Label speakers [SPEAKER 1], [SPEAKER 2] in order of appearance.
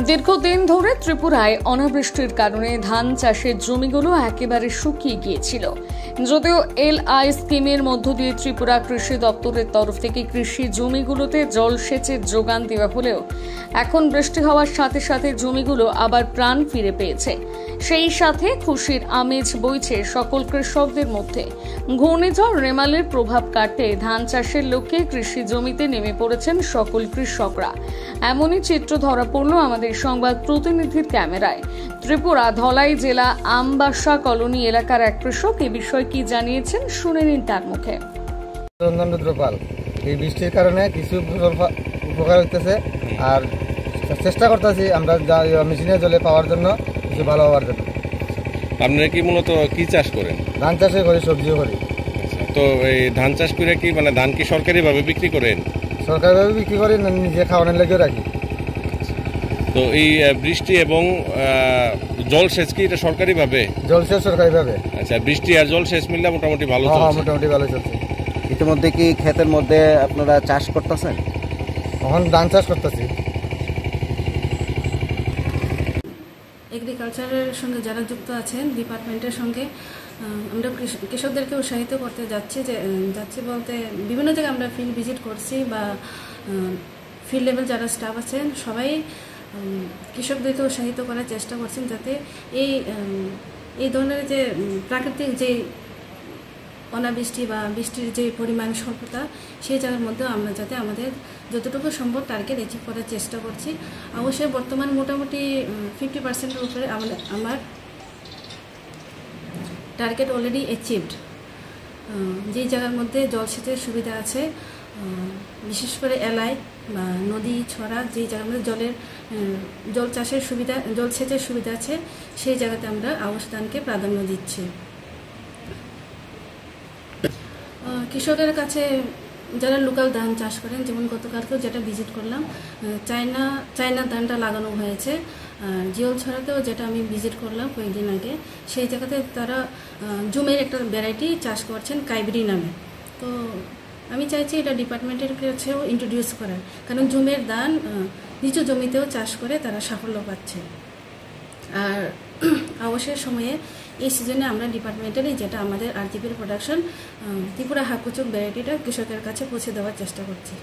[SPEAKER 1] দীর্ঘদিন ধরে ত্রিপুরায় অনাবৃষ্টির কারণে ধান চাষের জমিগুলো একেবারে শুকিয়ে গিয়েছিল। যদিও এলআই স্কিমের মধ্য দিয়ে ত্রিপুরা কৃষি দপ্তরের তরফ থেকে কৃষি জমিগুলোতে জলসেচের যোগান দেওয়া হলেও এখন বৃষ্টি হওয়ার সাথে সাথে জমিগুলো আবার প্রাণ ফিরে পেয়েছে। সেই সাথে খুশির আমেজ বইছে সকল কৃষকদের মধ্যে। ঘূর্ণিঝড় রেমালের প্রভাব কাটতে ধান চাষের লক্ষ্যে কৃষি জমিতে নেমে পড়েছেন সকল কৃষকরা। এমনই চিত্র ধরা পড়ল আমাদের সংবাদ প্রতিনিধির ক্যামেরায়। ত্রিপুরা ধলাই জেলা আমবাসা কলোনি এলাকার এক কৃষক এ বিষয়ে কি জানিয়েছেন শুনে নিন তার মুখে।
[SPEAKER 2] রুদ্রপাল, এই বৃষ্টির কারণে কিছু উপকার হইতেছে, আর চেষ্টা করতেছি আমরা মেশিনের জলে পাওয়ার জন্য, কিছু ভালো হওয়ার জন্য।
[SPEAKER 3] আপনারা কি মূলত কি চাষ করেন?
[SPEAKER 2] ধান চাষে করি, সবজিও করি।
[SPEAKER 3] তো এই ধান চাষ করে কি মানে ধান কি সরকারিভাবে বিক্রি করেন?
[SPEAKER 2] সরকারিভাবে বিক্রি করি, নিজে খাওয়ানোর লেগেও রাখি।
[SPEAKER 3] তো এই বৃষ্টি এবং জলসেচ কি এটা সরকারিভাবে?
[SPEAKER 2] জলসেচ সরকারিভাবে।
[SPEAKER 3] আচ্ছা, বৃষ্টি আর জলসেচ মিললে মোটামুটি ভালো চলছে?
[SPEAKER 2] হ্যাঁ, মোটামুটি ভালো চলছে।
[SPEAKER 4] ইতিমধ্যে কি ক্ষেতের মধ্যে আপনারা চাষ করতেছেন?
[SPEAKER 2] এখন ধান চাষ করতেছি।
[SPEAKER 5] এগ্রিকালচারের সঙ্গে যারা যুক্ত আছেন ডিপার্টমেন্টের সঙ্গে আমরা কৃষকদেরকে উৎসাহিত করতে যাচ্ছি বলতে বিভিন্ন জায়গায় আমরা ফিল্ড ভিজিট করছি বা ফিল্ড লেভেল যারা স্টাফ আছেন সবাই কৃষকদেরকে উৎসাহিত করার চেষ্টা করছেন যাতে এই ধরনের যে প্রাকৃতিক যে অনাবৃষ্টি বা বৃষ্টির যে পরিমাণ স্বল্পতা সেই জায়গার মধ্যেও আমরা যাতে আমাদের যতটুকু সম্ভব টার্গেট অ্যাচিভ করার চেষ্টা করছি। অবশ্যই বর্তমান মোটামুটি 50%-এর উপরে আমার টার্গেট অলরেডি অ্যাচিভড। যেই জায়গার মধ্যে জলসেচের সুবিধা আছে, বিশেষ করে এলাই বা নদী ছড়া যেই জায়গার মধ্যে জলসেচের সুবিধা আছে সেই জায়গাতে আমরা আউশ ধানকে প্রাধান্য দিচ্ছি। কৃষকের কাছে যারা লোকাল ধান চাষ করেন, যেমন গতকালকেও যেটা ভিজিট করলাম, চায়না ধানটা লাগানো হয়েছে। জিওল ছড়াতেও যেটা আমি ভিজিট করলাম কয়েকদিন আগে, সেই জায়গাতে তারা জুমের একটা ভ্যারাইটি চাষ করছেন কাইবরি নামে। তো আমি চাইছি এটা ডিপার্টমেন্টের কাছেও ইন্ট্রোডিউস করার, কারণ জুমের ধান নিচু জমিতেও চাষ করে তারা সাফল্য পাচ্ছে। আর অবসর সময়ে এই সিজনে আমরা ডিপার্টমেন্টালি যেটা আমাদের আরটিপির প্রোডাকশন ত্রিপুরা হাকুচুক ভ্যারাইটিটা কৃষকের কাছে পৌঁছে দেওয়ার চেষ্টা করছি।